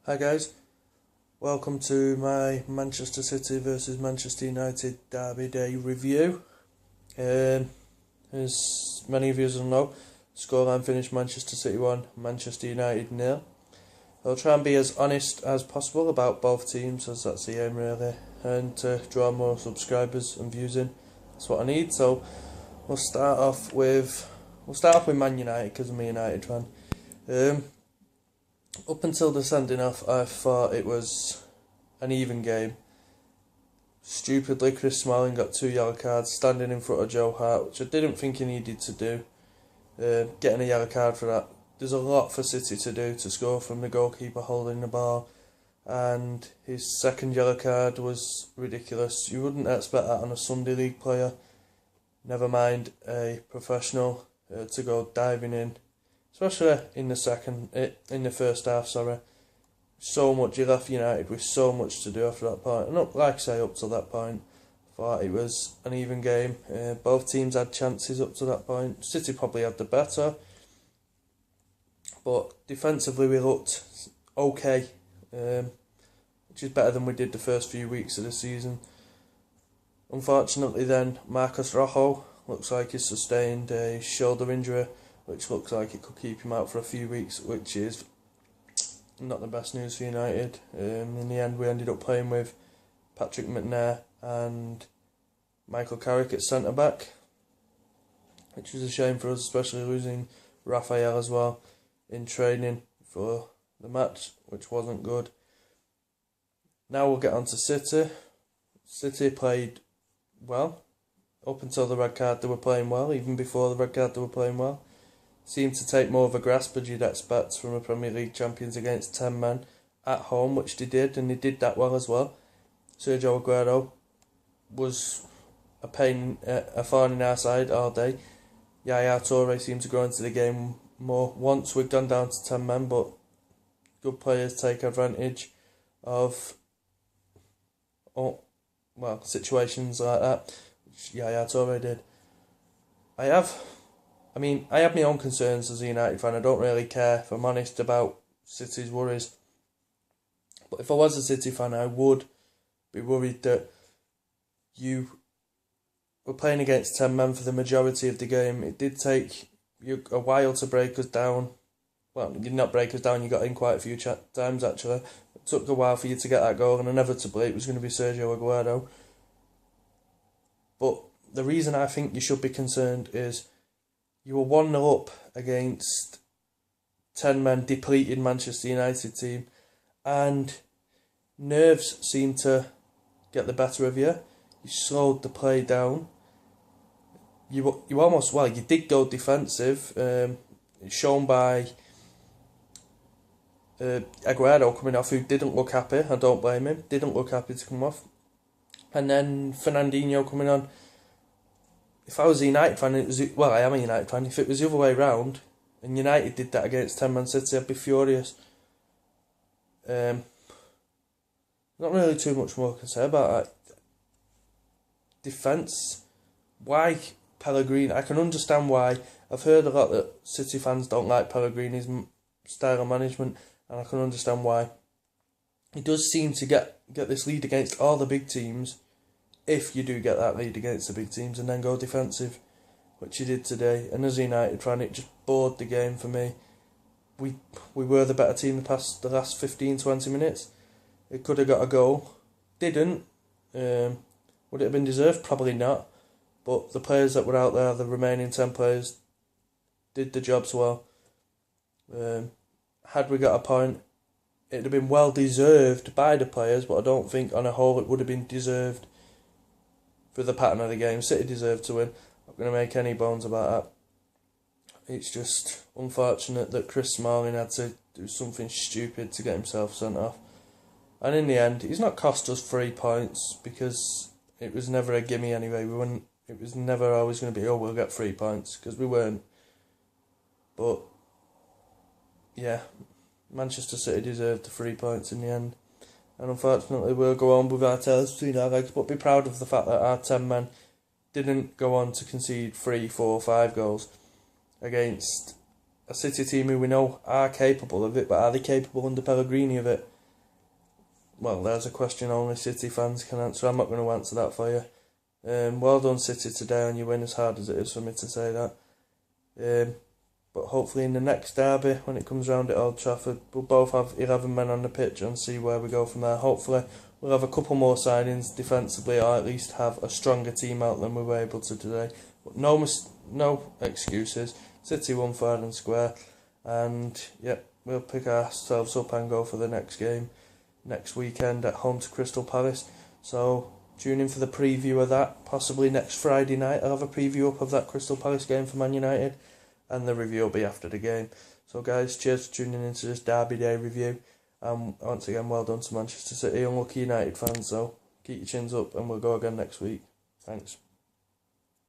Hi guys, welcome to my Manchester City versus Manchester United Derby Day review. As many of you will know, scoreline finished Manchester City 1, Manchester United 0. I'll try and be as honest as possible about both teams, as that's the aim really, and to draw more subscribers and views in. That's what I need. So we'll start off with Man United because I'm a United fan. Up until the sending off, I thought it was an even game. Stupidly, Chris Smalling got 2 yellow cards, standing in front of Joe Hart, which I didn't think he needed to do. Getting a yellow card for that. There's a lot for City to do to score from the goalkeeper holding the ball, and his second yellow card was ridiculous. You wouldn't expect that on a Sunday League player, never mind a professional, to go diving in. Especially in the first half, so much. You left United with so much to do after that point. And like I say, up to that point, I thought it was an even game. Both teams had chances up to that point. City probably had the better, but defensively we looked okay, which is better than we did the first few weeks of the season. Unfortunately, then Marcos Rojo looks like he's sustained a shoulder injury, which looks like it could keep him out for a few weeks, which is not the best news for United. In the end, we ended up playing with Patrick McNair and Michael Carrick at centre-back, which was a shame for us, especially losing Raphael as well in training for the match, which wasn't good. Now we'll get on to City. City played well. Up until the red card, they were playing well. Even before the red card, they were playing well. Seemed to take more of a grasp as you'd expect from a Premier League champions against 10 men at home, which they did, and they did that well as well. Sergio Aguero was a thorn in our side all day. Yaya Toure seemed to grow into the game more once we'd gone down to 10 men, but good players take advantage of situations like that, which Yaya Toure did. I have my own concerns as a United fan. I don't really care, if I'm honest, about City's worries. But if I was a City fan, I would be worried that you were playing against 10 men for the majority of the game. It did take you a while to break us down. Well, you did not break us down, you got in quite a few times actually. It took a while for you to get that goal, and inevitably it was going to be Sergio Aguero. But the reason I think you should be concerned is you were 1-0 up against 10 men depleted Manchester United team, and nerves seemed to get the better of you. You slowed the play down. You did go defensive, shown by Aguero coming off, who didn't look happy. I don't blame him. Didn't look happy to come off. And then Fernandinho coming on. If I was a United fan, I am a United fan. If it was the other way round, and United did that against 10 Man City, I'd be furious. Not really too much more I can say about that. Defence, why Pellegrini? I can understand why. I've heard a lot that City fans don't like Pellegrini's style of management, and I can understand why. He does seem to get this lead against all the big teams, if you do get that lead against the big teams, and then go defensive, which he did today. And as a United fan, it just bored the game for me. We were the better team the last 15-20 minutes. It could have got a goal. Didn't. Would it have been deserved? Probably not. But the players that were out there, the remaining 10 players, did the jobs well. Had we got a point, it would have been well deserved by the players, but I don't think on a whole it would have been deserved for the pattern of the game. City deserved to win. I'm not going to make any bones about that. It's just unfortunate that Chris Smalling had to do something stupid to get himself sent off. And in the end, he's not cost us 3 points, because it was never a gimme anyway. It was never always going to be, we'll get 3 points, because we weren't. But yeah, Manchester City deserved the 3 points in the end. And unfortunately we'll go on with our tails between our legs, but be proud of the fact that our 10 men didn't go on to concede 3, 4, 5 goals against a City team who we know are capable of it, but are they capable under Pellegrini of it? Well, there's a question only City fans can answer. I'm not going to answer that for you. Well done City today on your win, as hard as it is for me to say that. But hopefully in the next derby, when it comes round at Old Trafford, we'll both have 11 men on the pitch and see where we go from there. Hopefully we'll have a couple more signings defensively, or at least have a stronger team out than we were able to today. But no excuses. City won fair and square, and yep, we'll pick ourselves up and go for the next game next weekend at home to Crystal Palace. So tune in for the preview of that. Possibly next Friday night I'll have a preview up of that Crystal Palace game for Man United, and the review will be after the game. So guys, cheers for tuning into this Derby Day review. Once again, well done to Manchester City. Unlucky United fans, so keep your chins up and we'll go again next week. Thanks.